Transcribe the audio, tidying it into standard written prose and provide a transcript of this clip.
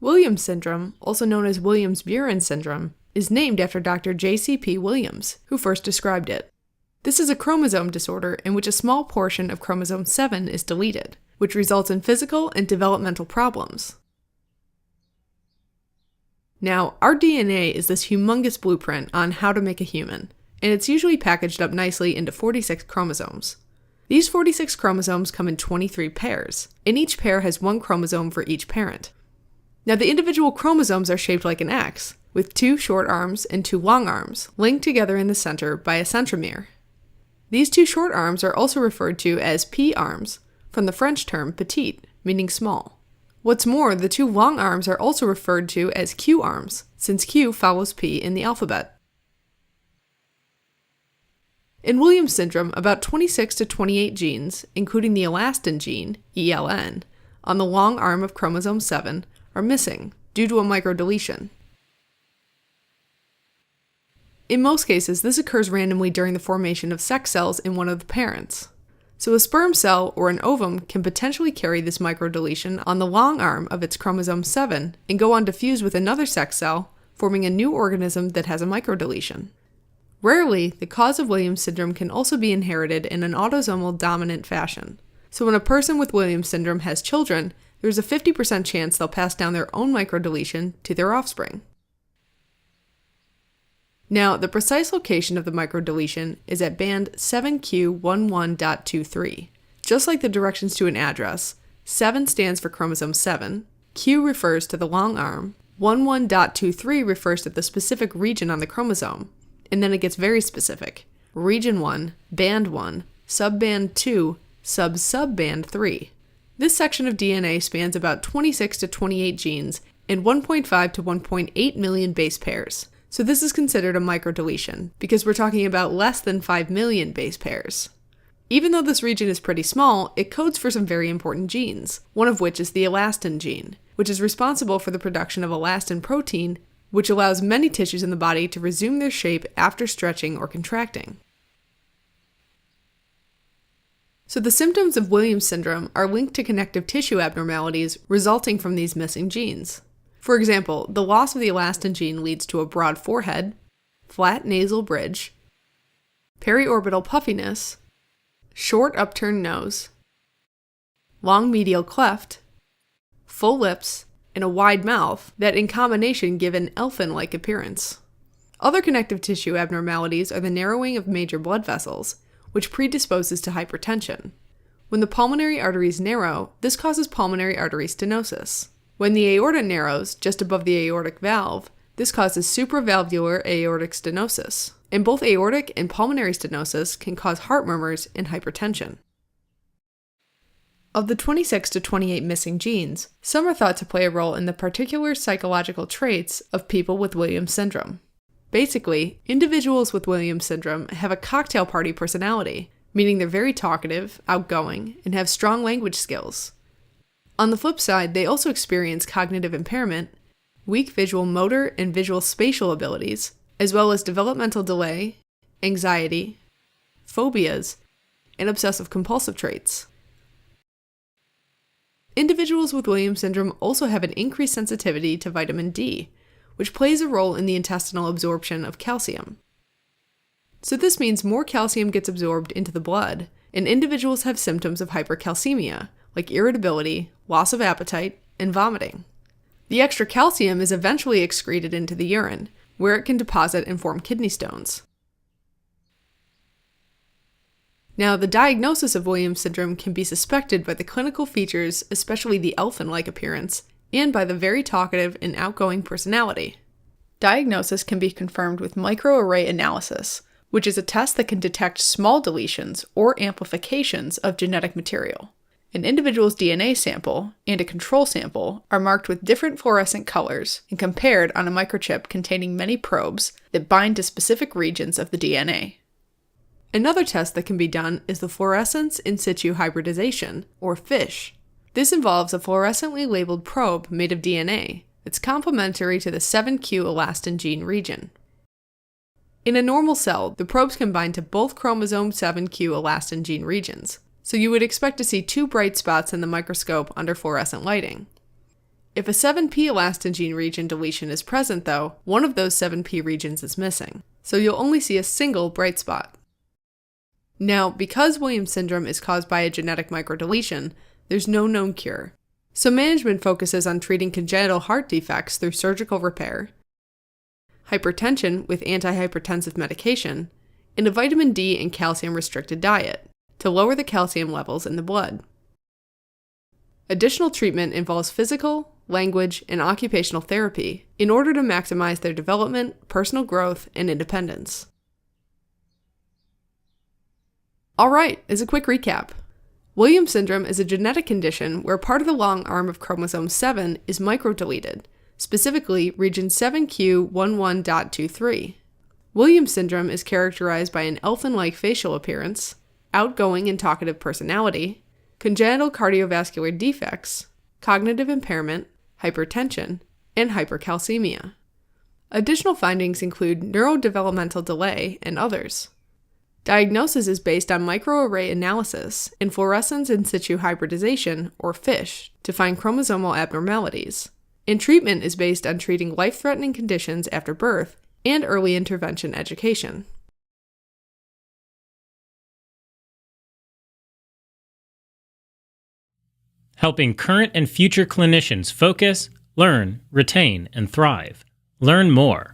Williams syndrome, also known as Williams-Beuren syndrome, is named after Dr. J.C.P. Williams, who first described it. This is a chromosome disorder in which a small portion of chromosome 7 is deleted, which results in physical and developmental problems. Now, our DNA is this humongous blueprint on how to make a human, and it's usually packaged up nicely into 46 chromosomes. These 46 chromosomes come in 23 pairs, and each pair has one chromosome for each parent. Now, the individual chromosomes are shaped like an X, with 2 short arms and 2 long arms, linked together in the center by a centromere. These 2 short arms are also referred to as P-arms, from the French term petite, meaning small. What's more, the 2 long arms are also referred to as Q-arms, since Q follows P in the alphabet. In Williams syndrome, about 26 to 28 genes, including the elastin gene, ELN, on the long arm of chromosome 7, are missing due to a microdeletion. In most cases, this occurs randomly during the formation of sex cells in one of the parents. So a sperm cell or an ovum can potentially carry this microdeletion on the long arm of its chromosome 7 and go on to fuse with another sex cell, forming a new organism that has a microdeletion. Rarely, the cause of Williams syndrome can also be inherited in an autosomal dominant fashion. So when a person with Williams syndrome has children, there's a 50% chance they'll pass down their own microdeletion to their offspring. Now, the precise location of the microdeletion is at band 7q11.23. Just like the directions to an address, 7 stands for chromosome 7, Q refers to the long arm, 11.23 refers to the specific region on the chromosome, and then it gets very specific. Region 1, band 1, subband 2, subband 3. This section of DNA spans about 26 to 28 genes and 1.5 to 1.8 million base pairs. So this is considered a microdeletion, because we're talking about less than 5 million base pairs. Even though this region is pretty small, it codes for some very important genes, one of which is the elastin gene, which is responsible for the production of elastin protein, which allows many tissues in the body to resume their shape after stretching or contracting. So the symptoms of Williams syndrome are linked to connective tissue abnormalities resulting from these missing genes. For example, the loss of the elastin gene leads to a broad forehead, flat nasal bridge, periorbital puffiness, short upturned nose, long medial cleft, full lips, and a wide mouth that in combination give an elfin-like appearance. Other connective tissue abnormalities are the narrowing of major blood vessels, which predisposes to hypertension. When the pulmonary arteries narrow, this causes pulmonary artery stenosis. When the aorta narrows, just above the aortic valve, this causes supravalvular aortic stenosis, and both aortic and pulmonary stenosis can cause heart murmurs and hypertension. Of the 26 to 28 missing genes, some are thought to play a role in the particular psychological traits of people with Williams syndrome. Basically, individuals with Williams syndrome have a cocktail party personality, meaning they're very talkative, outgoing, and have strong language skills. On the flip side, they also experience cognitive impairment, weak visual motor and visual spatial abilities, as well as developmental delay, anxiety, phobias, and obsessive-compulsive traits. Individuals with Williams syndrome also have an increased sensitivity to vitamin D, which plays a role in the intestinal absorption of calcium. So this means more calcium gets absorbed into the blood, and individuals have symptoms of hypercalcemia, like irritability, loss of appetite, and vomiting. The extra calcium is eventually excreted into the urine, where it can deposit and form kidney stones. Now, the diagnosis of Williams syndrome can be suspected by the clinical features, especially the elfin-like appearance, and by the very talkative and outgoing personality. Diagnosis can be confirmed with microarray analysis, which is a test that can detect small deletions or amplifications of genetic material. An individual's DNA sample and a control sample are marked with different fluorescent colors and compared on a microchip containing many probes that bind to specific regions of the DNA. Another test that can be done is the fluorescence in situ hybridization, or FISH. This involves a fluorescently labeled probe made of DNA that's complementary to the 7q elastin gene region. In a normal cell, the probes can bind to both chromosome 7q elastin gene regions, so you would expect to see two bright spots in the microscope under fluorescent lighting. If a 7p elastin gene region deletion is present, though, one of those 7p regions is missing, so you'll only see a single bright spot. Now, because Williams syndrome is caused by a genetic microdeletion, there's no known cure. So management focuses on treating congenital heart defects through surgical repair, hypertension with antihypertensive medication, and a vitamin D and calcium-restricted diet to lower the calcium levels in the blood. Additional treatment involves physical, language, and occupational therapy in order to maximize their development, personal growth, and independence. Alright, as a quick recap, Williams syndrome is a genetic condition where part of the long arm of chromosome 7 is microdeleted, specifically region 7q11.23. Williams syndrome is characterized by an elfin-like facial appearance, outgoing and talkative personality, congenital cardiovascular defects, cognitive impairment, hypertension, and hypercalcemia. Additional findings include neurodevelopmental delay and others. Diagnosis is based on microarray analysis and fluorescence in situ hybridization, or FISH, to find chromosomal abnormalities. And treatment is based on treating life-threatening conditions after birth and early intervention education. Helping current and future clinicians focus, learn, retain, and thrive. Learn more